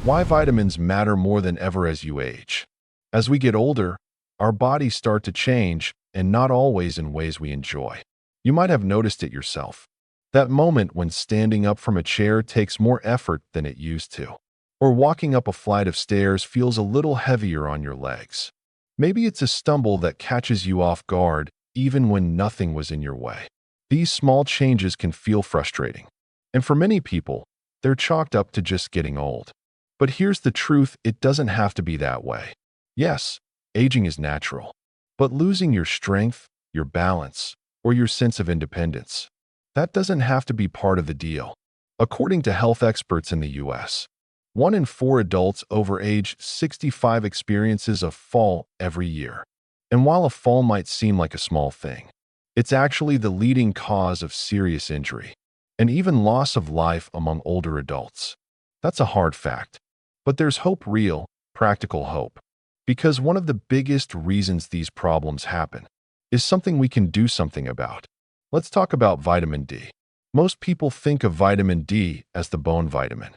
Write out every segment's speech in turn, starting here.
Why vitamins matter more than ever as you age. As we get older, our bodies start to change, and not always in ways we enjoy. You might have noticed it yourself. That moment when standing up from a chair takes more effort than it used to. Or walking up a flight of stairs feels a little heavier on your legs. Maybe it's a stumble that catches you off guard, even when nothing was in your way. These small changes can feel frustrating. And for many people, they're chalked up to just getting old. But here's the truth, it doesn't have to be that way. Yes, aging is natural. But losing your strength, your balance, or your sense of independence, that doesn't have to be part of the deal. According to health experts in the US, 1 in 4 adults over age 65 experiences a fall every year. And while a fall might seem like a small thing, it's actually the leading cause of serious injury and even loss of life among older adults. That's a hard fact. But there's hope, real, practical hope. Because one of the biggest reasons these problems happen is something we can do something about. Let's talk about vitamin D. Most people think of vitamin D as the bone vitamin.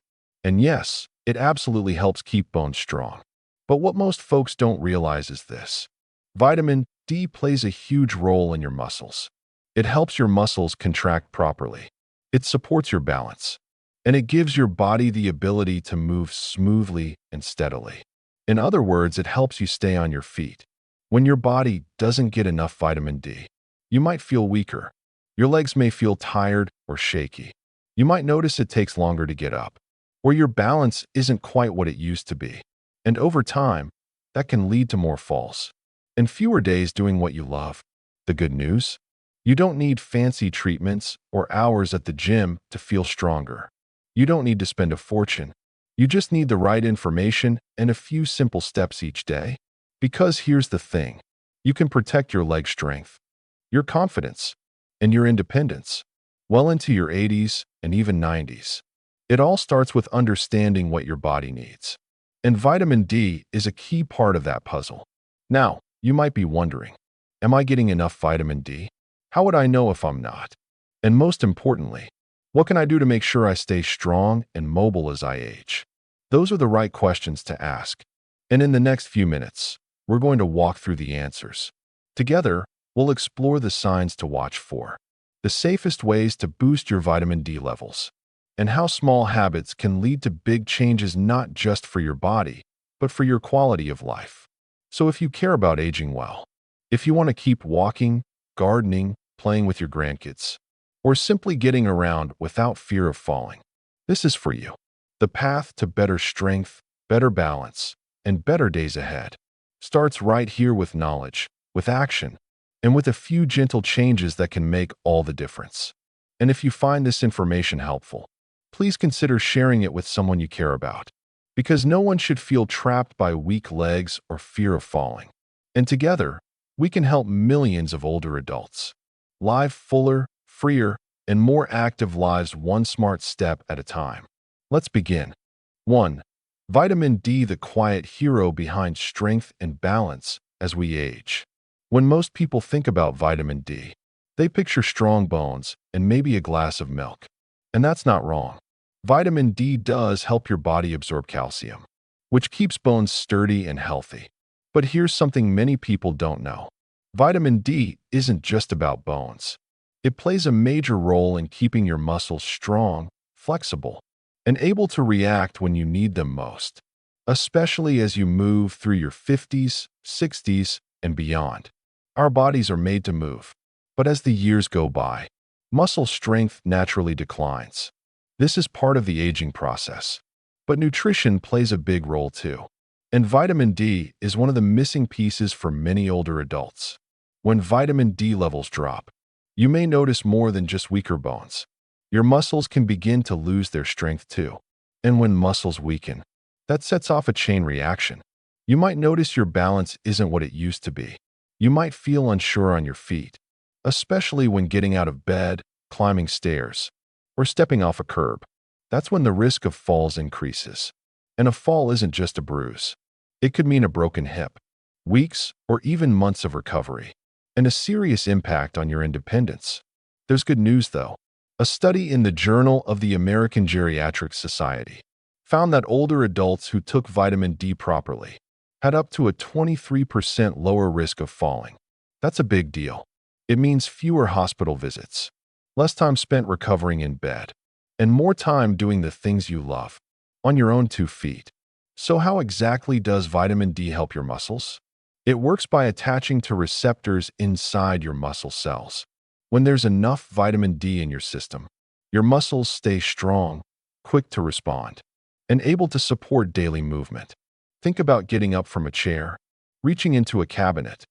And yes, it absolutely helps keep bones strong. But what most folks don't realize is this. Vitamin D plays a huge role in your muscles. It helps your muscles contract properly. It supports your balance. And it gives your body the ability to move smoothly and steadily. In other words, it helps you stay on your feet. When your body doesn't get enough vitamin D, you might feel weaker. Your legs may feel tired or shaky. You might notice it takes longer to get up, or your balance isn't quite what it used to be. And over time, that can lead to more falls and fewer days doing what you love. The good news? You don't need fancy treatments or hours at the gym to feel stronger. You don't need to spend a fortune. You just need the right information and a few simple steps each day. Because here's the thing. You can protect your leg strength, your confidence, and your independence well into your 80s and even 90s. It all starts with understanding what your body needs. And vitamin D is a key part of that puzzle. Now, you might be wondering, am I getting enough vitamin D? How would I know if I'm not? And most importantly, what can I do to make sure I stay strong and mobile as I age? Those are the right questions to ask. And in the next few minutes, we're going to walk through the answers. Together, we'll explore the signs to watch for, the safest ways to boost your vitamin D levels, and how small habits can lead to big changes not just for your body, but for your quality of life. So if you care about aging well, if you want to keep walking, gardening, playing with your grandkids, or simply getting around without fear of falling, this is for you. The path to better strength, better balance, and better days ahead starts right here with knowledge, with action, and with a few gentle changes that can make all the difference. And if you find this information helpful, please consider sharing it with someone you care about, because no one should feel trapped by weak legs or fear of falling. And together, we can help millions of older adults live fuller, freer, and more active lives one smart step at a time. Let's begin. 1. Vitamin D, the quiet hero behind strength and balance as we age. When most people think about vitamin D, they picture strong bones and maybe a glass of milk. And that's not wrong. Vitamin D does help your body absorb calcium, which keeps bones sturdy and healthy. But here's something many people don't know. Vitamin D isn't just about bones. It plays a major role in keeping your muscles strong, flexible, and able to react when you need them most, especially as you move through your 50s, 60s, and beyond. Our bodies are made to move, but as the years go by, muscle strength naturally declines. This is part of the aging process. But nutrition plays a big role too. And vitamin D is one of the missing pieces for many older adults. When vitamin D levels drop, you may notice more than just weaker bones. Your muscles can begin to lose their strength too. And when muscles weaken, that sets off a chain reaction. You might notice your balance isn't what it used to be. You might feel unsure on your feet, especially when getting out of bed, climbing stairs, or stepping off a curb. That's when the risk of falls increases. And a fall isn't just a bruise. It could mean a broken hip, weeks or even months of recovery, and a serious impact on your independence. There's good news though. A study in the Journal of the American Geriatric Society found that older adults who took vitamin D properly had up to a 23% lower risk of falling. That's a big deal. It means fewer hospital visits, less time spent recovering in bed, and more time doing the things you love, on your own 2 feet. So how exactly does vitamin D help your muscles? It works by attaching to receptors inside your muscle cells. When there's enough vitamin D in your system, your muscles stay strong, quick to respond, and able to support daily movement. Think about getting up from a chair, reaching into a cabinet,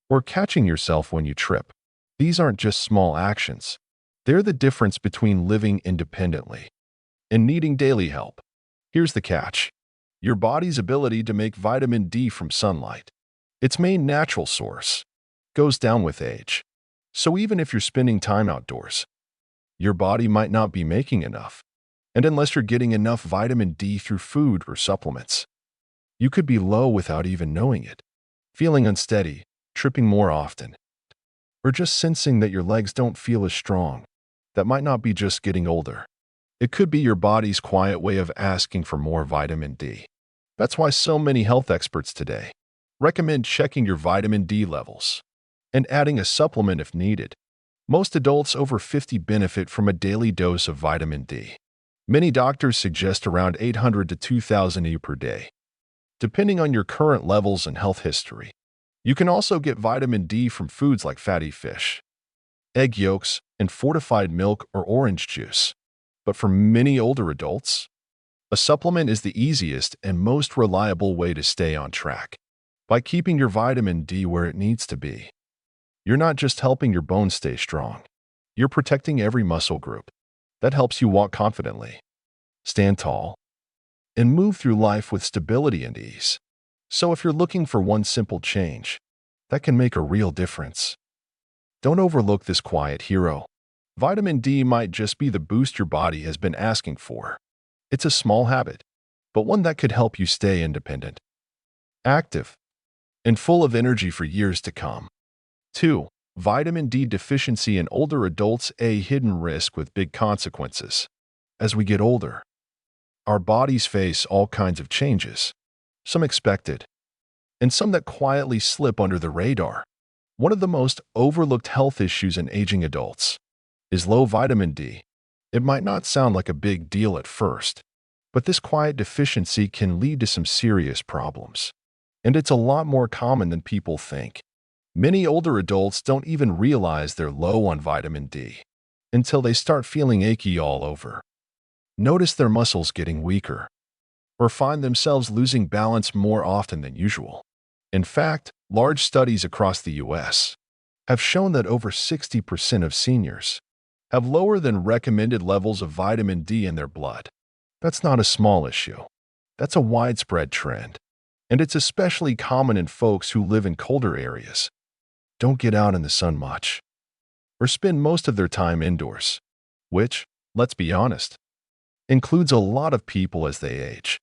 or catching yourself when you trip. These aren't just small actions. They're the difference between living independently and needing daily help. Here's the catch. Your body's ability to make vitamin D from sunlight, its main natural source, goes down with age. So even if you're spending time outdoors, your body might not be making enough. And unless you're getting enough vitamin D through food or supplements, you could be low without even knowing it, feeling unsteady, tripping more often, or just sensing that your legs don't feel as strong. That might not be just getting older. It could be your body's quiet way of asking for more vitamin D. That's why so many health experts today recommend checking your vitamin D levels and adding a supplement if needed. Most adults over 50 benefit from a daily dose of vitamin D. Many doctors suggest around 800 to 2,000 IU per day, depending on your current levels and health history. You can also get vitamin D from foods like fatty fish, egg yolks, and fortified milk or orange juice. But for many older adults, a supplement is the easiest and most reliable way to stay on track. By keeping your vitamin D where it needs to be, you're not just helping your bones stay strong, you're protecting every muscle group. That helps you walk confidently, stand tall, and move through life with stability and ease. So if you're looking for one simple change that can make a real difference, don't overlook this quiet hero. Vitamin D might just be the boost your body has been asking for. It's a small habit, but one that could help you stay independent, active, and full of energy for years to come. 2. Vitamin D deficiency in older adults, a hidden risk with big consequences. As we get older, our bodies face all kinds of changes, some expected, and some that quietly slip under the radar. One of the most overlooked health issues in aging adults is low vitamin D. It might not sound like a big deal at first, but this quiet deficiency can lead to some serious problems. And it's a lot more common than people think. Many older adults don't even realize they're low on vitamin D until they start feeling achy all over, notice their muscles getting weaker, or find themselves losing balance more often than usual. In fact, large studies across the U.S. have shown that over 60% of seniors have lower than recommended levels of vitamin D in their blood. That's not a small issue. That's a widespread trend. And it's especially common in folks who live in colder areas, don't get out in the sun much, or spend most of their time indoors, which, let's be honest, includes a lot of people as they age.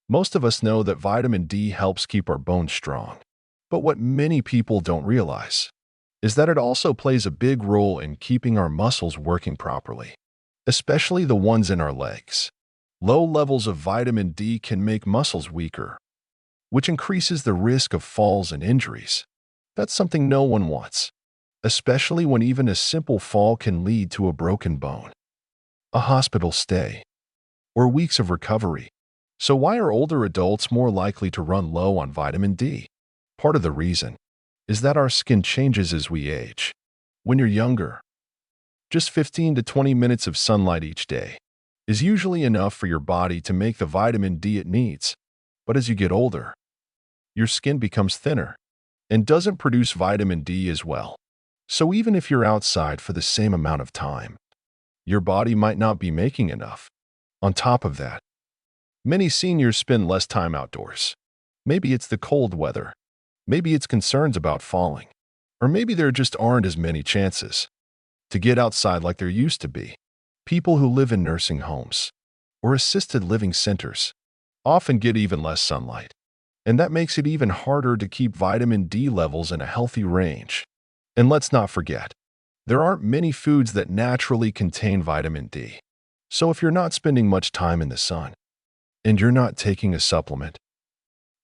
Most of us know that vitamin D helps keep our bones strong. But what many people don't realize is that it also plays a big role in keeping our muscles working properly, especially the ones in our legs. Low levels of vitamin D can make muscles weaker, which increases the risk of falls and injuries. That's something no one wants, especially when even a simple fall can lead to a broken bone, a hospital stay, or weeks of recovery. So why are older adults more likely to run low on vitamin D? Part of the reason is that our skin changes as we age. When you're younger, just 15 to 20 minutes of sunlight each day is usually enough for your body to make the vitamin D it needs. But as you get older, your skin becomes thinner and doesn't produce vitamin D as well. So even if you're outside for the same amount of time, your body might not be making enough. On top of that, many seniors spend less time outdoors. Maybe it's the cold weather, maybe it's concerns about falling, or maybe there just aren't as many chances to get outside like there used to be. People who live in nursing homes or assisted living centers often get even less sunlight, and that makes it even harder to keep vitamin D levels in a healthy range. And let's not forget, there aren't many foods that naturally contain vitamin D. So if you're not spending much time in the sun, and you're not taking a supplement,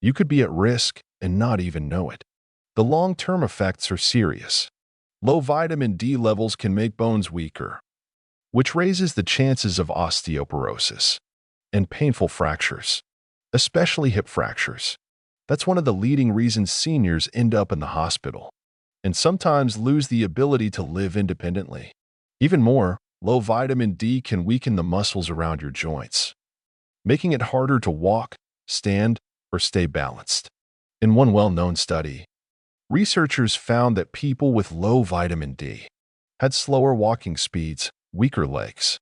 you could be at risk and not even know it. The long-term effects are serious. Low vitamin D levels can make bones weaker, which raises the chances of osteoporosis and painful fractures, especially hip fractures. That's one of the leading reasons seniors end up in the hospital and sometimes lose the ability to live independently. Even more, low vitamin D can weaken the muscles around your joints, making it harder to walk, stand, or stay balanced. In one well-known study, researchers found that people with low vitamin D had slower walking speeds, weaker legs,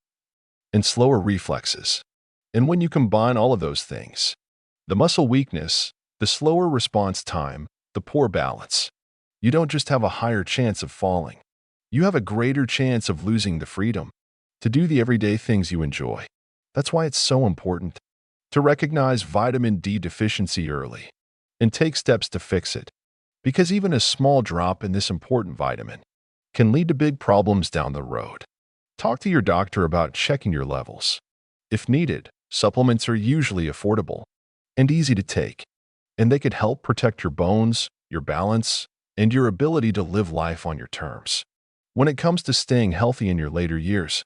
and slower reflexes. And when you combine all of those things, the muscle weakness, the slower response time, the poor balance, you don't just have a higher chance of falling, you have a greater chance of losing the freedom to do the everyday things you enjoy. That's why it's so important to recognize vitamin D deficiency early and take steps to fix it, because even a small drop in this important vitamin can lead to big problems down the road. Talk to your doctor about checking your levels. If needed, supplements are usually affordable and easy to take, and they could help protect your bones, your balance, and your ability to live life on your terms. When it comes to staying healthy in your later years,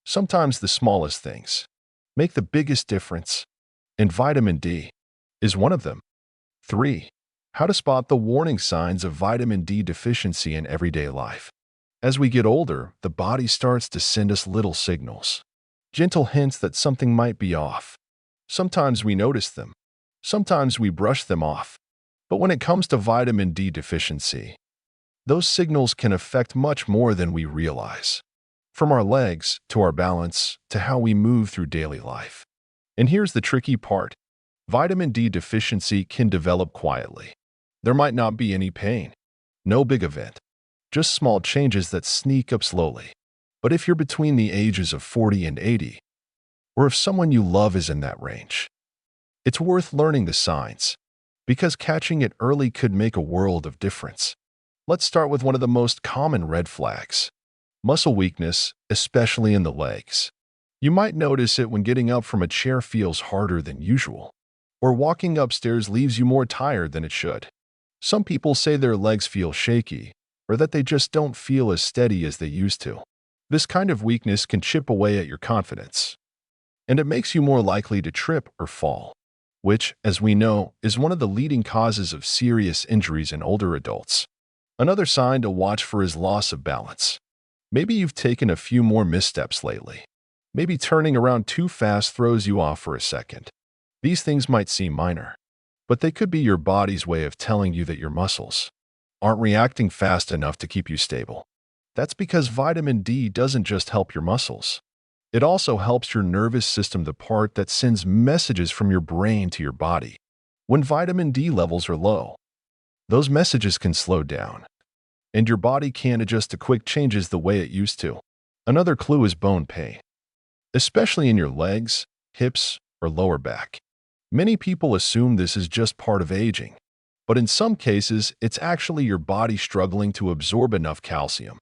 sometimes the smallest things make the biggest difference, and vitamin D is one of them. 3. How to spot the warning signs of vitamin D deficiency in everyday life. As we get older, the body starts to send us little signals, gentle hints that something might be off. Sometimes we notice them, sometimes we brush them off. But when it comes to vitamin D deficiency, those signals can affect much more than we realize, from our legs to our balance to how we move through daily life. And here's the tricky part. Vitamin D deficiency can develop quietly. There might not be any pain, no big event, just small changes that sneak up slowly. But if you're between the ages of 40 and 80, or if someone you love is in that range, it's worth learning the signs, because catching it early could make a world of difference. Let's start with one of the most common red flags: muscle weakness, especially in the legs. You might notice it when getting up from a chair feels harder than usual, or walking upstairs leaves you more tired than it should. Some people say their legs feel shaky, or that they just don't feel as steady as they used to. This kind of weakness can chip away at your confidence, and it makes you more likely to trip or fall, which, as we know, is one of the leading causes of serious injuries in older adults. Another sign to watch for is loss of balance. Maybe you've taken a few more missteps lately. Maybe turning around too fast throws you off for a second. These things might seem minor, but they could be your body's way of telling you that your muscles aren't reacting fast enough to keep you stable. That's because vitamin D doesn't just help your muscles. It also helps your nervous system, the part that sends messages from your brain to your body. When vitamin D levels are low, those messages can slow down, and your body can't adjust to quick changes the way it used to. Another clue is bone pain, especially in your legs, hips, or lower back. Many people assume this is just part of aging, but in some cases, it's actually your body struggling to absorb enough calcium.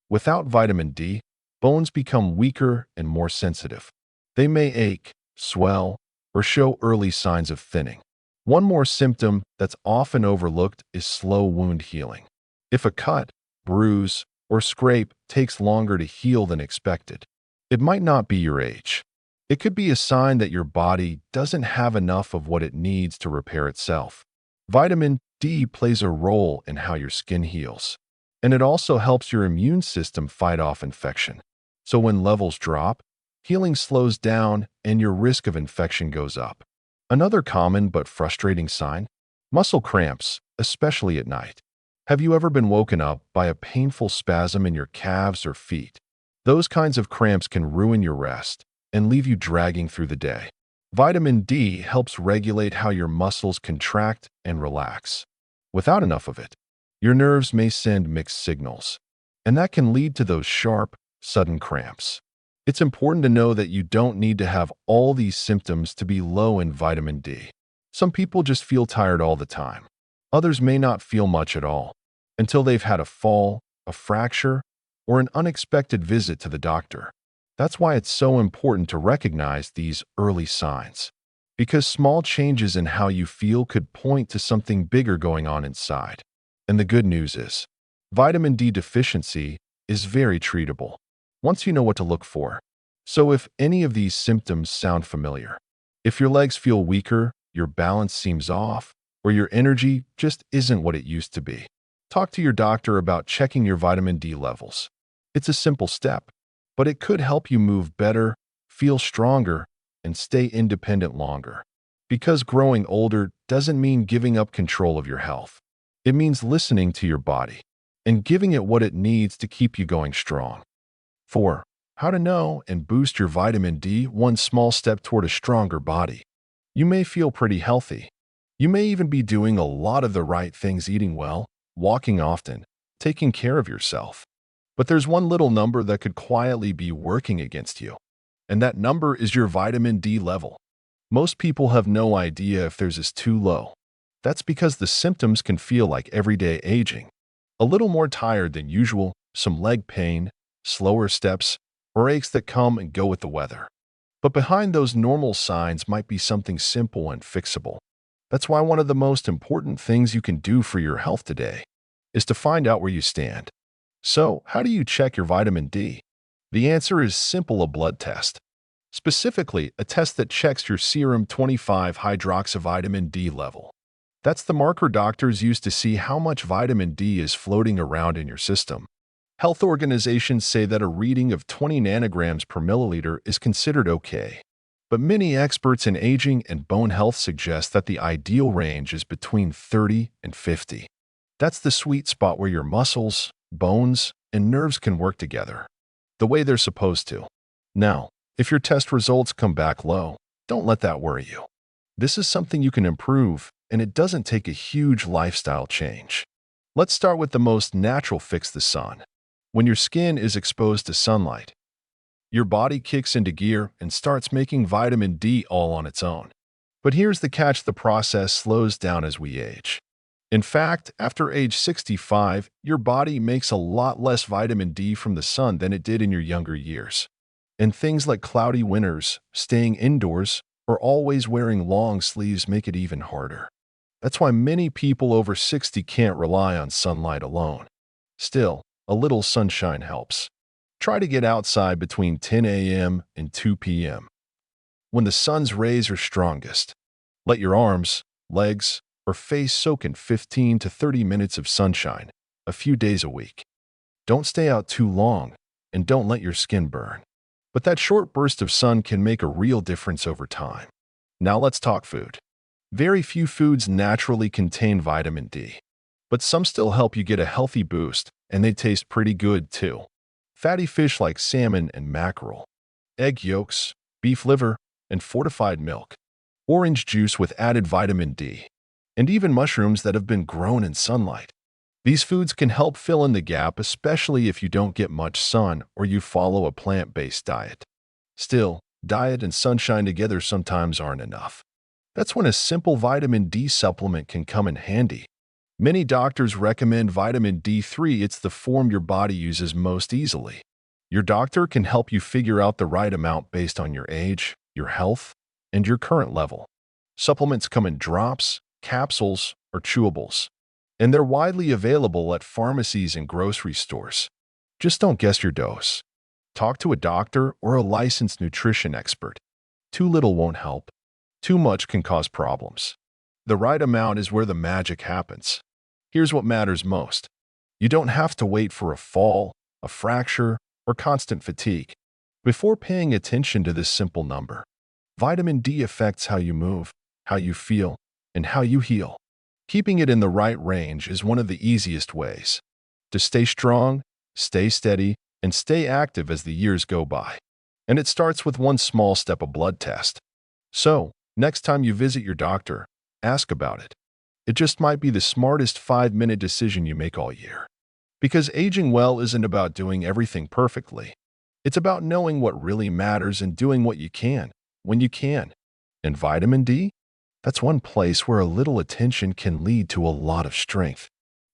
Without vitamin D, bones become weaker and more sensitive. They may ache, swell, or show early signs of thinning. One more symptom that's often overlooked is slow wound healing. If a cut, bruise, or scrape takes longer to heal than expected, it might not be your age. It could be a sign that your body doesn't have enough of what it needs to repair itself. Vitamin D plays a role in how your skin heals, and it also helps your immune system fight off infection. So when levels drop, healing slows down and your risk of infection goes up. Another common but frustrating sign: muscle cramps, especially at night. Have you ever been woken up by a painful spasm in your calves or feet? Those kinds of cramps can ruin your rest and leave you dragging through the day. Vitamin D helps regulate how your muscles contract and relax. Without enough of it, your nerves may send mixed signals, and that can lead to those sharp, sudden cramps. It's important to know that you don't need to have all these symptoms to be low in vitamin D. Some people just feel tired all the time. Others may not feel much at all until they've had a fall, a fracture, or an unexpected visit to the doctor. That's why it's so important to recognize these early signs. because small changes in how you feel could point to something bigger going on inside. And the good news is, vitamin D deficiency is very treatable once you know what to look for. So if any of these symptoms sound familiar, if your legs feel weaker, your balance seems off, or your energy just isn't what it used to be, talk to your doctor about checking your vitamin D levels. It's a simple step, but it could help you move better, feel stronger, and stay independent longer. Because growing older doesn't mean giving up control of your health. It means listening to your body and giving it what it needs to keep you going strong. 4. How to know and boost your vitamin D, one small step toward a stronger body. You may feel pretty healthy. You may even be doing a lot of the right things, eating well, walking often, taking care of yourself. But there's one little number that could quietly be working against you, and that number is your vitamin D level. Most people have no idea if theirs is too low. That's because the symptoms can feel like everyday aging. A little more tired than usual, some leg pain, slower steps, or aches that come and go with the weather. But behind those normal signs might be something simple and fixable. That's why one of the most important things you can do for your health today is to find out where you stand. So, how do you check your vitamin D? The answer is simple: a blood test. Specifically, a test that checks your serum 25-hydroxyvitamin D level. That's the marker doctors use to see how much vitamin D is floating around in your system. Health organizations say that a reading of 20 nanograms per milliliter is considered okay. But many experts in aging and bone health suggest that the ideal range is between 30 and 50. That's the sweet spot where your muscles, bones, and nerves can work together the way they're supposed to. Now, if your test results come back low, don't let that worry you. This is something you can improve, and it doesn't take a huge lifestyle change. Let's start with the most natural fix: the sun. When your skin is exposed to sunlight, your body kicks into gear and starts making vitamin D all on its own. But here's the catch: the process slows down as we age. In fact, after age 65, your body makes a lot less vitamin D from the sun than it did in your younger years. And things like cloudy winters, staying indoors, or always wearing long sleeves make it even harder. That's why many people over 60 can't rely on sunlight alone. Still, a little sunshine helps. Try to get outside between 10 a.m. and 2 p.m. when the sun's rays are strongest. Let your arms, legs, or face soak in 15 to 30 minutes of sunshine, a few days a week. Don't stay out too long, and don't let your skin burn. But that short burst of sun can make a real difference over time. Now let's talk food. Very few foods naturally contain vitamin D, but some still help you get a healthy boost, and they taste pretty good too. Fatty fish like salmon and mackerel, egg yolks, beef liver, and fortified milk, orange juice with added vitamin D, and even mushrooms that have been grown in sunlight. These foods can help fill in the gap, especially if you don't get much sun or you follow a plant-based diet. Still, diet and sunshine together sometimes aren't enough. That's when a simple vitamin D supplement can come in handy. Many doctors recommend vitamin D3. It's the form your body uses most easily. Your doctor can help you figure out the right amount based on your age, your health, and your current level. Supplements come in drops, capsules, or chewables, and they're widely available at pharmacies and grocery stores. Just don't guess your dose. Talk to a doctor or a licensed nutrition expert. Too little won't help. Too much can cause problems. The right amount is where the magic happens. Here's what matters most. You don't have to wait for a fall, a fracture, or constant fatigue before paying attention to this simple number. Vitamin D affects how you move, how you feel, and how you heal. Keeping it in the right range is one of the easiest ways to stay strong, stay steady, and stay active as the years go by. And it starts with one small step: a blood test. So, next time you visit your doctor, ask about it. It just might be the smartest 5-minute decision you make all year. Because aging well isn't about doing everything perfectly. It's about knowing what really matters and doing what you can, when you can. And vitamin D? That's one place where a little attention can lead to a lot of strength.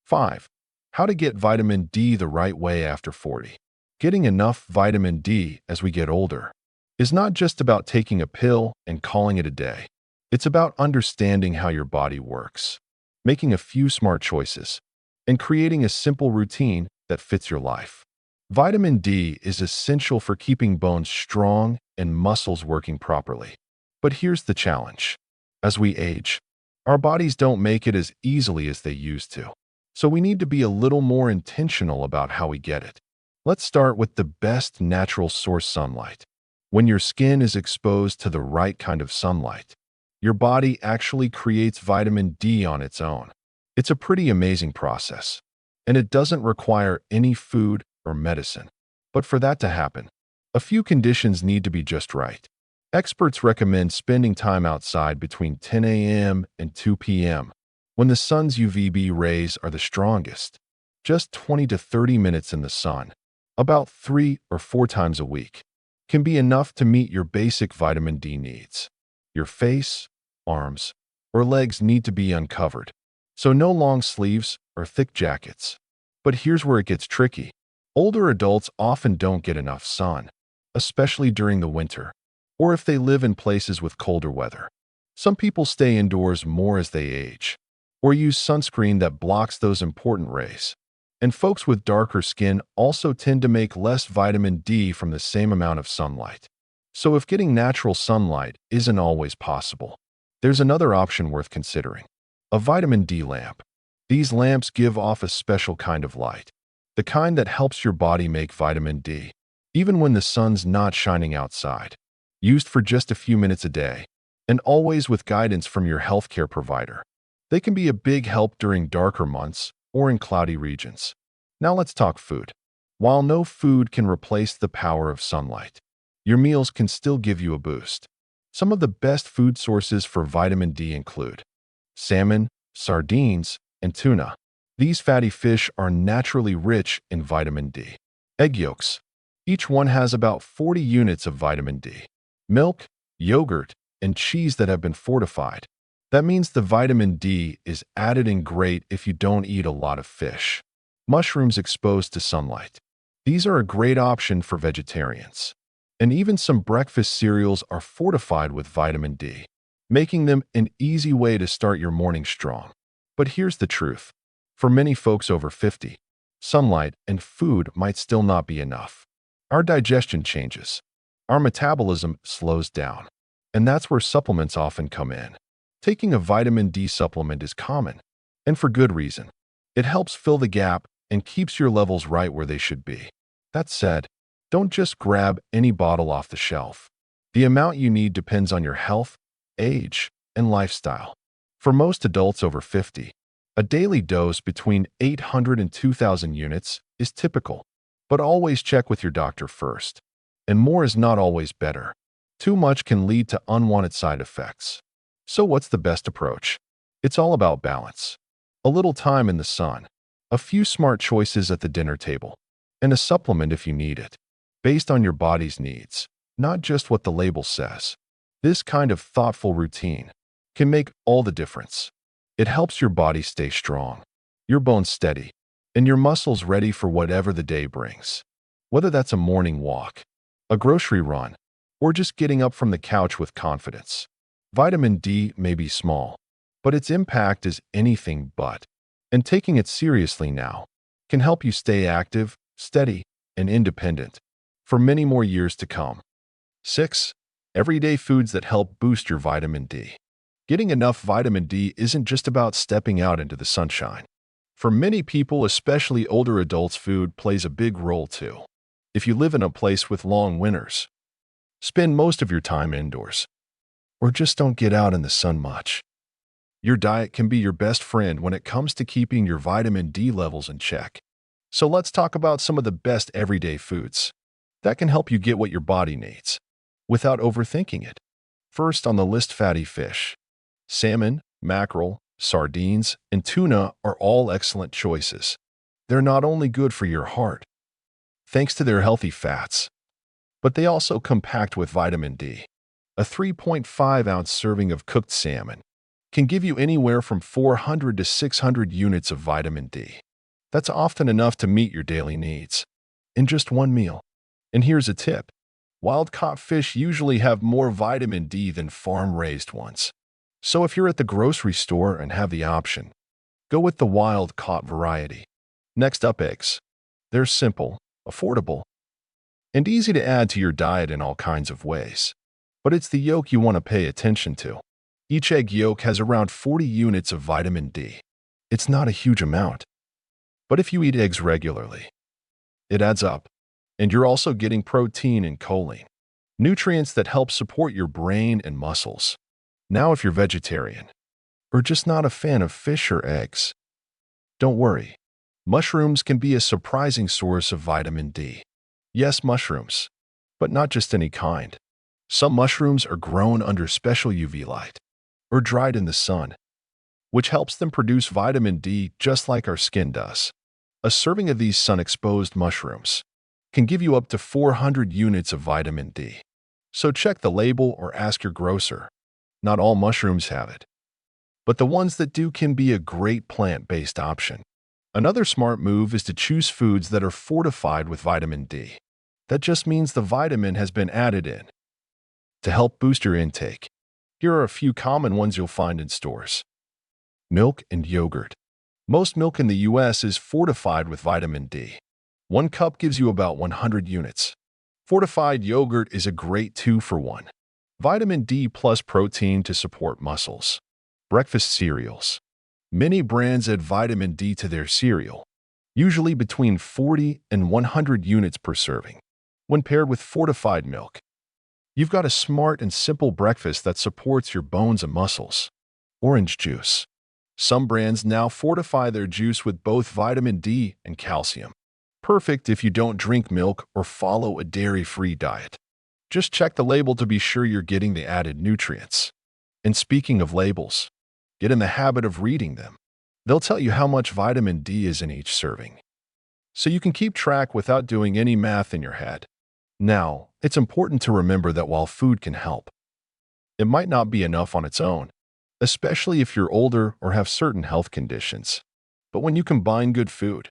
5. How to get vitamin D the right way after 40. Getting enough vitamin D as we get older is not just about taking a pill and calling it a day. It's about understanding how your body works, making a few smart choices, and creating a simple routine that fits your life. Vitamin D is essential for keeping bones strong and muscles working properly. But here's the challenge. As we age, our bodies don't make it as easily as they used to. So we need to be a little more intentional about how we get it. Let's start with the best natural source: sunlight. When your skin is exposed to the right kind of sunlight, your body actually creates vitamin D on its own. It's a pretty amazing process, and it doesn't require any food or medicine. But for that to happen, a few conditions need to be just right. Experts recommend spending time outside between 10 a.m. and 2 p.m. when the sun's UVB rays are the strongest. Just 20 to 30 minutes in the sun, about 3 or 4 times a week, can be enough to meet your basic vitamin D needs. Your face, arms, or legs need to be uncovered, so no long sleeves or thick jackets. But here's where it gets tricky. Older adults often don't get enough sun, especially during the winter, or if they live in places with colder weather. Some people stay indoors more as they age, or use sunscreen that blocks those important rays. And folks with darker skin also tend to make less vitamin D from the same amount of sunlight. So if getting natural sunlight isn't always possible, there's another option worth considering: a vitamin D lamp. These lamps give off a special kind of light, the kind that helps your body make vitamin D, even when the sun's not shining outside. Used for just a few minutes a day, and always with guidance from your healthcare provider, they can be a big help during darker months or in cloudy regions. Now let's talk food. While no food can replace the power of sunlight, your meals can still give you a boost. Some of the best food sources for vitamin D include salmon, sardines, and tuna. These fatty fish are naturally rich in vitamin D. Egg yolks. Each one has about 40 units of vitamin D. Milk, yogurt, and cheese that have been fortified. That means the vitamin D is added in great if you don't eat a lot of fish. Mushrooms exposed to sunlight. These are a great option for vegetarians. And even some breakfast cereals are fortified with vitamin D, making them an easy way to start your morning strong. But here's the truth. For many folks over 50, sunlight and food might still not be enough. Our digestion changes. Our metabolism slows down. And that's where supplements often come in. Taking a vitamin D supplement is common, and for good reason. It helps fill the gap and keeps your levels right where they should be. That said, don't just grab any bottle off the shelf. The amount you need depends on your health, age, and lifestyle. For most adults over 50, a daily dose between 800 and 2,000 units is typical, but always check with your doctor first. And more is not always better. Too much can lead to unwanted side effects. So what's the best approach? It's all about balance. A little time in the sun, a few smart choices at the dinner table, and a supplement if you need it, based on your body's needs, not just what the label says. This kind of thoughtful routine can make all the difference. It helps your body stay strong, your bones steady, and your muscles ready for whatever the day brings. Whether that's a morning walk, a grocery run, or just getting up from the couch with confidence. Vitamin D may be small, but its impact is anything but. And taking it seriously now can help you stay active, steady, and independent for many more years to come. 6. Everyday foods that help boost your vitamin D. Getting enough vitamin D isn't just about stepping out into the sunshine. For many people, especially older adults, food plays a big role too. If you live in a place with long winters, spend most of your time indoors, or just don't get out in the sun much, your diet can be your best friend when it comes to keeping your vitamin D levels in check. So let's talk about some of the best everyday foods that can help you get what your body needs without overthinking it. First on the list, fatty fish. Salmon, mackerel, sardines, and tuna are all excellent choices. They're not only good for your heart, thanks to their healthy fats, but they also come packed with vitamin D. A 3.5-ounce serving of cooked salmon can give you anywhere from 400 to 600 units of vitamin D. That's often enough to meet your daily needs in just one meal. And here's a tip. Wild-caught fish usually have more vitamin D than farm-raised ones. So if you're at the grocery store and have the option, go with the wild-caught variety. Next up, eggs. They're simple, affordable, and easy to add to your diet in all kinds of ways. But it's the yolk you want to pay attention to. Each egg yolk has around 40 units of vitamin D. It's not a huge amount, but if you eat eggs regularly, it adds up. And you're also getting protein and choline, nutrients that help support your brain and muscles. Now, if you're vegetarian or just not a fan of fish or eggs, don't worry. Mushrooms can be a surprising source of vitamin D. Yes, mushrooms, but not just any kind. Some mushrooms are grown under special UV light or dried in the sun, which helps them produce vitamin D just like our skin does. A serving of these sun-exposed mushrooms can give you up to 400 units of vitamin D. So check the label or ask your grocer. Not all mushrooms have it, but the ones that do can be a great plant-based option. Another smart move is to choose foods that are fortified with vitamin D. That just means the vitamin has been added in to help boost your intake. Here are a few common ones you'll find in stores. Milk and yogurt. Most milk in the US is fortified with vitamin D. 1 cup gives you about 100 units. Fortified yogurt is a great 2-for-1. Vitamin D plus protein to support muscles. Breakfast cereals. Many brands add vitamin D to their cereal, usually between 40 and 100 units per serving. When paired with fortified milk, you've got a smart and simple breakfast that supports your bones and muscles. Orange juice. Some brands now fortify their juice with both vitamin D and calcium. Perfect if you don't drink milk or follow a dairy-free diet. Just check the label to be sure you're getting the added nutrients. And speaking of labels, get in the habit of reading them. They'll tell you how much vitamin D is in each serving, so you can keep track without doing any math in your head. Now, it's important to remember that while food can help, it might not be enough on its own, especially if you're older or have certain health conditions. But when you combine good food,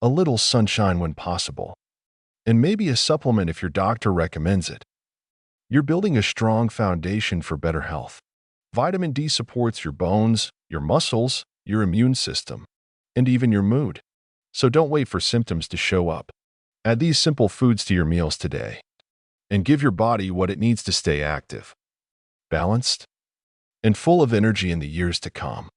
a little sunshine when possible, and maybe a supplement if your doctor recommends it, you're building a strong foundation for better health. Vitamin D supports your bones, your muscles, your immune system, and even your mood. So don't wait for symptoms to show up. Add these simple foods to your meals today, and give your body what it needs to stay active, balanced, and full of energy in the years to come.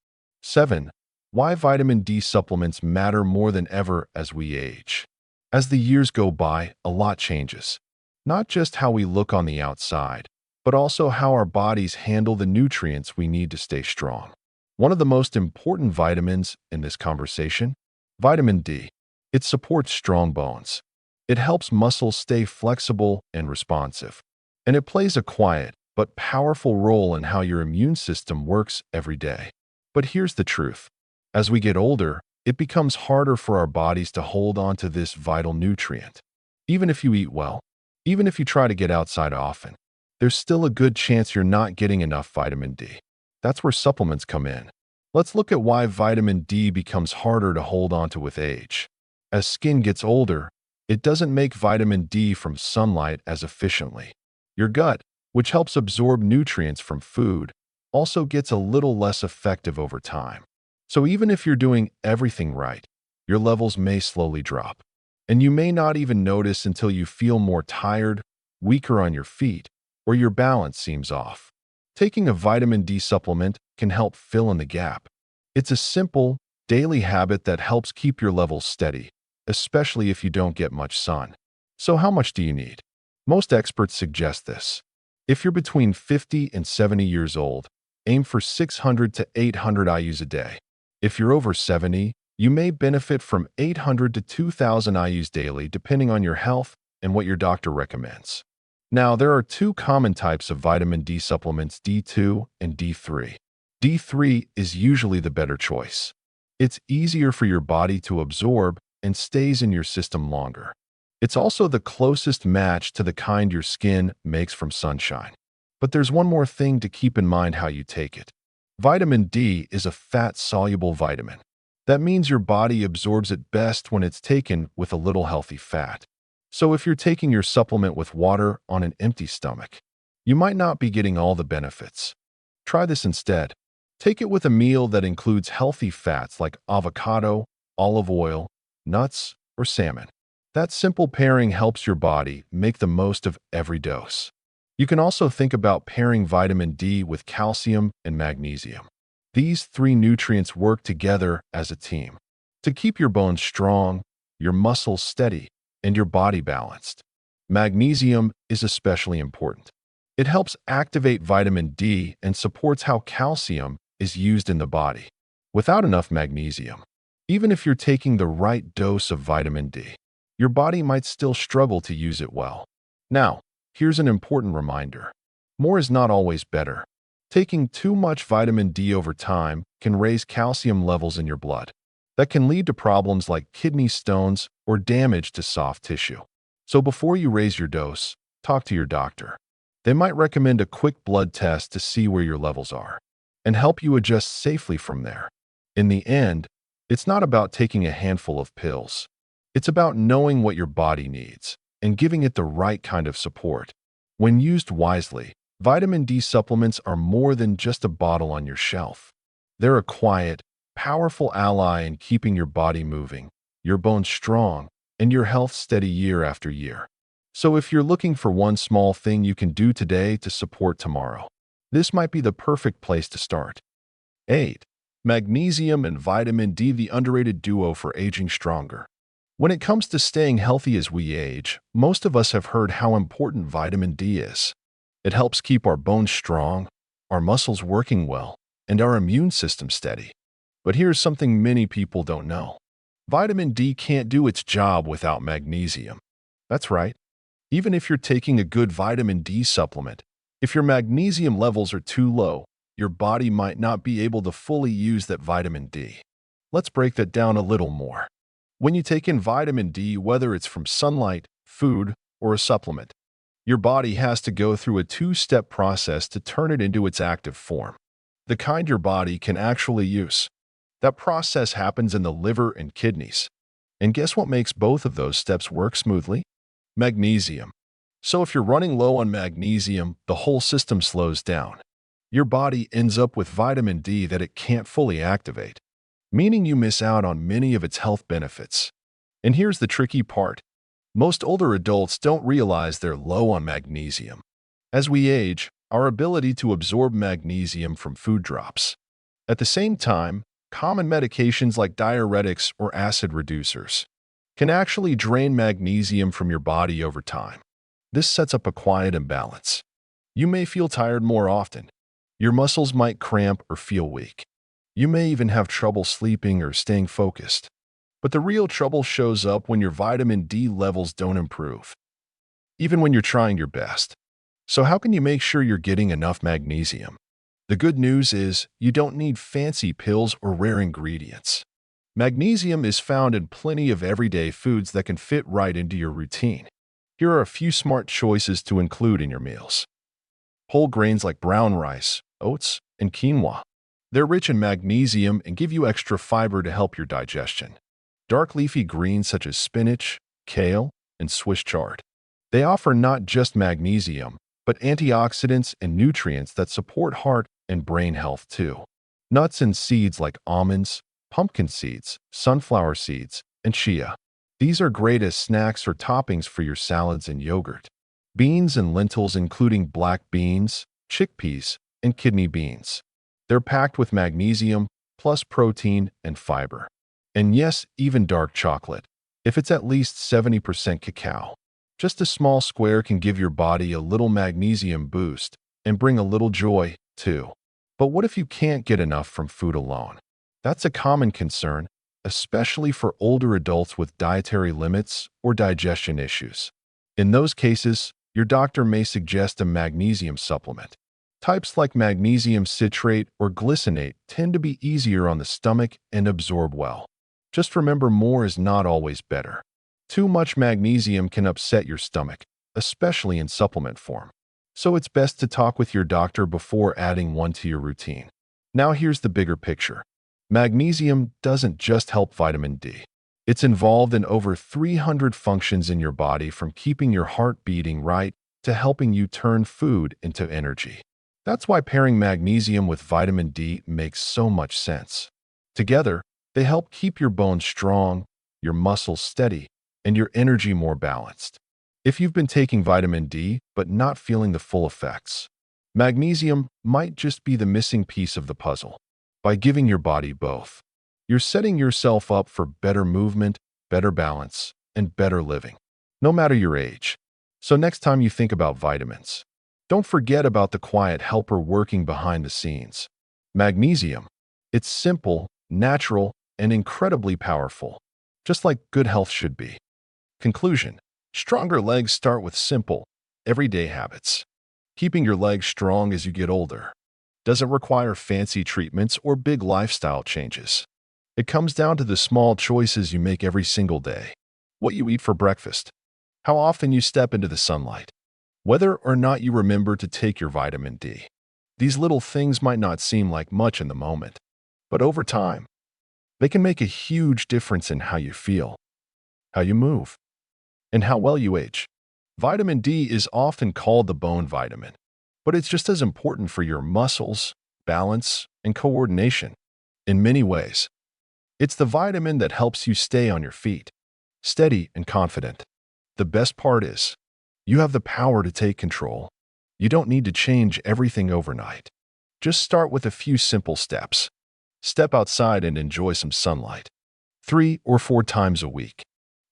7. Why vitamin D supplements matter more than ever as we age. As the years go by, a lot changes. Not just how we look on the outside, but also how our bodies handle the nutrients we need to stay strong. One of the most important vitamins in this conversation, vitamin D. It supports strong bones. It helps muscles stay flexible and responsive. And it plays a quiet but powerful role in how your immune system works every day. But here's the truth. As we get older, it becomes harder for our bodies to hold on to this vital nutrient. Even if you eat well, even if you try to get outside often, there's still a good chance you're not getting enough vitamin D. That's where supplements come in. Let's look at why vitamin D becomes harder to hold on to with age. As skin gets older, it doesn't make vitamin D from sunlight as efficiently. Your gut, which helps absorb nutrients from food, also gets a little less effective over time. So even if you're doing everything right, your levels may slowly drop. And you may not even notice until you feel more tired, weaker on your feet, or your balance seems off. Taking a vitamin D supplement can help fill in the gap. It's a simple, daily habit that helps keep your levels steady, especially if you don't get much sun. So how much do you need? Most experts suggest this. If you're between 50 and 70 years old, aim for 600 to 800 IUs a day. If you're over 70, you may benefit from 800 to 2,000 IUs daily depending on your health and what your doctor recommends. Now, there are 2 common types of vitamin D supplements, D2 and D3. D3 is usually the better choice. It's easier for your body to absorb and stays in your system longer. It's also the closest match to the kind your skin makes from sunshine. But there's one more thing to keep in mind how you take it. Vitamin D is a fat-soluble vitamin. That means your body absorbs it best when it's taken with a little healthy fat. So if you're taking your supplement with water on an empty stomach, you might not be getting all the benefits. Try this instead. Take it with a meal that includes healthy fats like avocado, olive oil, nuts, or salmon. That simple pairing helps your body make the most of every dose. You can also think about pairing vitamin D with calcium and magnesium. These three nutrients work together as a team to keep your bones strong, your muscles steady, and your body balanced. Magnesium is especially important. It helps activate vitamin D and supports how calcium is used in the body. Without enough magnesium, even if you're taking the right dose of vitamin D, your body might still struggle to use it well. Now, here's an important reminder. More is not always better. Taking too much vitamin D over time can raise calcium levels in your blood. That can lead to problems like kidney stones or damage to soft tissue. So before you raise your dose, talk to your doctor. They might recommend a quick blood test to see where your levels are and help you adjust safely from there. In the end, it's not about taking a handful of pills. It's about knowing what your body needs and giving it the right kind of support. When used wisely, vitamin D supplements are more than just a bottle on your shelf. They're a quiet, powerful ally in keeping your body moving, your bones strong, and your health steady year after year. So if you're looking for one small thing you can do today to support tomorrow, this might be the perfect place to start. 8. Magnesium and vitamin D, the underrated duo for aging stronger. When it comes to staying healthy as we age, most of us have heard how important vitamin D is. It helps keep our bones strong, our muscles working well, and our immune system steady. But here's something many people don't know. Vitamin D can't do its job without magnesium. That's right. Even if you're taking a good vitamin D supplement, if your magnesium levels are too low, your body might not be able to fully use that vitamin D. Let's break that down a little more. When you take in vitamin D, whether it's from sunlight, food, or a supplement, your body has to go through a two-step process to turn it into its active form, the kind your body can actually use. That process happens in the liver and kidneys. And guess what makes both of those steps work smoothly? Magnesium. So if you're running low on magnesium, the whole system slows down. Your body ends up with vitamin D that it can't fully activate, meaning you miss out on many of its health benefits. And here's the tricky part. Most older adults don't realize they're low on magnesium. As we age, our ability to absorb magnesium from food drops. At the same time, common medications like diuretics or acid reducers can actually drain magnesium from your body over time. This sets up a quiet imbalance. You may feel tired more often. Your muscles might cramp or feel weak. You may even have trouble sleeping or staying focused. But the real trouble shows up when your vitamin D levels don't improve, even when you're trying your best. So how can you make sure you're getting enough magnesium? The good news is you don't need fancy pills or rare ingredients. Magnesium is found in plenty of everyday foods that can fit right into your routine. Here are a few smart choices to include in your meals. Whole grains like brown rice, oats, and quinoa. They're rich in magnesium and give you extra fiber to help your digestion. Dark leafy greens such as spinach, kale, and Swiss chard. They offer not just magnesium, but antioxidants and nutrients that support heart and brain health too. Nuts and seeds like almonds, pumpkin seeds, sunflower seeds, and chia. These are great as snacks or toppings for your salads and yogurt. Beans and lentils including black beans, chickpeas, and kidney beans. They're packed with magnesium, plus protein and fiber. And yes, even dark chocolate, if it's at least 70% cacao. Just a small square can give your body a little magnesium boost and bring a little joy, too. But what if you can't get enough from food alone? That's a common concern, especially for older adults with dietary limits or digestion issues. In those cases, your doctor may suggest a magnesium supplement. Types like magnesium citrate or glycinate tend to be easier on the stomach and absorb well. Just remember, more is not always better. Too much magnesium can upset your stomach, especially in supplement form. So it's best to talk with your doctor before adding one to your routine. Now here's the bigger picture. Magnesium doesn't just help vitamin D. It's involved in over 300 functions in your body, from keeping your heart beating right to helping you turn food into energy. That's why pairing magnesium with vitamin D makes so much sense. Together, they help keep your bones strong, your muscles steady, and your energy more balanced. If you've been taking vitamin D but not feeling the full effects, magnesium might just be the missing piece of the puzzle. By giving your body both, you're setting yourself up for better movement, better balance, and better living, no matter your age. So next time you think about vitamins, don't forget about the quiet helper working behind the scenes. Magnesium. It's simple, natural, and incredibly powerful, just like good health should be. Conclusion. Stronger legs start with simple, everyday habits. Keeping your legs strong as you get older doesn't require fancy treatments or big lifestyle changes. It comes down to the small choices you make every single day. What you eat for breakfast, how often you step into the sunlight, whether or not you remember to take your vitamin D. These little things might not seem like much in the moment, but over time, they can make a huge difference in how you feel, how you move, and how well you age. Vitamin D is often called the bone vitamin, but it's just as important for your muscles, balance, and coordination. In many ways, it's the vitamin that helps you stay on your feet, steady and confident. The best part is, you have the power to take control. You don't need to change everything overnight. Just start with a few simple steps. Step outside and enjoy some sunlight. 3 or 4 times a week.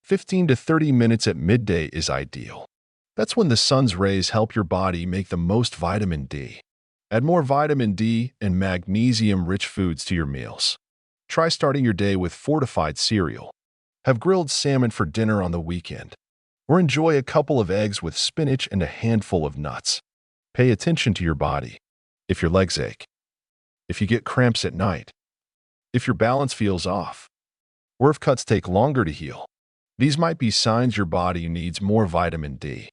15 to 30 minutes at midday is ideal. That's when the sun's rays help your body make the most vitamin D. Add more vitamin D and magnesium-rich foods to your meals. Try starting your day with fortified cereal. Have grilled salmon for dinner on the weekend. Or enjoy a couple of eggs with spinach and a handful of nuts. Pay attention to your body. If your legs ache, if you get cramps at night, if your balance feels off, or if cuts take longer to heal, these might be signs your body needs more vitamin D.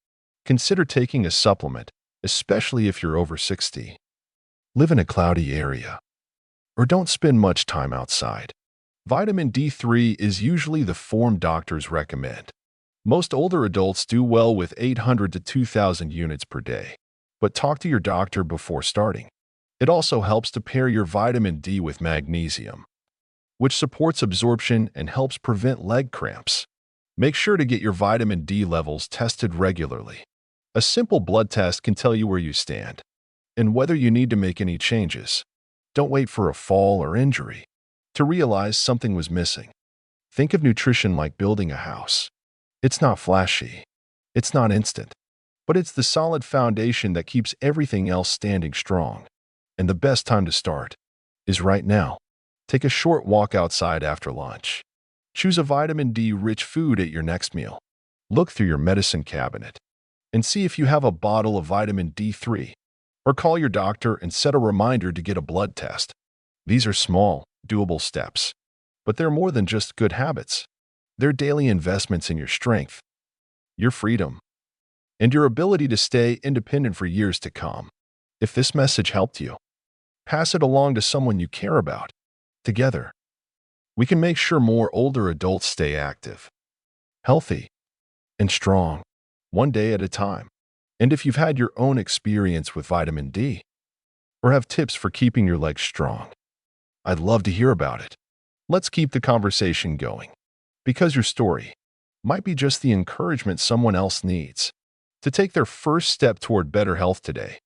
Consider taking a supplement, especially if you're over 60. Live in a cloudy area, or don't spend much time outside. Vitamin D3 is usually the form doctors recommend. Most older adults do well with 800 to 2,000 units per day, but talk to your doctor before starting. It also helps to pair your vitamin D with magnesium, which supports absorption and helps prevent leg cramps. Make sure to get your vitamin D levels tested regularly. A simple blood test can tell you where you stand and whether you need to make any changes. Don't wait for a fall or injury to realize something was missing. Think of nutrition like building a house. It's not flashy, it's not instant, but it's the solid foundation that keeps everything else standing strong. And the best time to start is right now. Take a short walk outside after lunch. Choose a vitamin D-rich food at your next meal. Look through your medicine cabinet and see if you have a bottle of vitamin D3, or call your doctor and set a reminder to get a blood test. These are small, doable steps, but they're more than just good habits. They're daily investments in your strength, your freedom, and your ability to stay independent for years to come. If this message helped you, pass it along to someone you care about. Together, we can make sure more older adults stay active, healthy, and strong, one day at a time. And if you've had your own experience with vitamin D, or have tips for keeping your legs strong, I'd love to hear about it. Let's keep the conversation going, because your story might be just the encouragement someone else needs to take their first step toward better health today.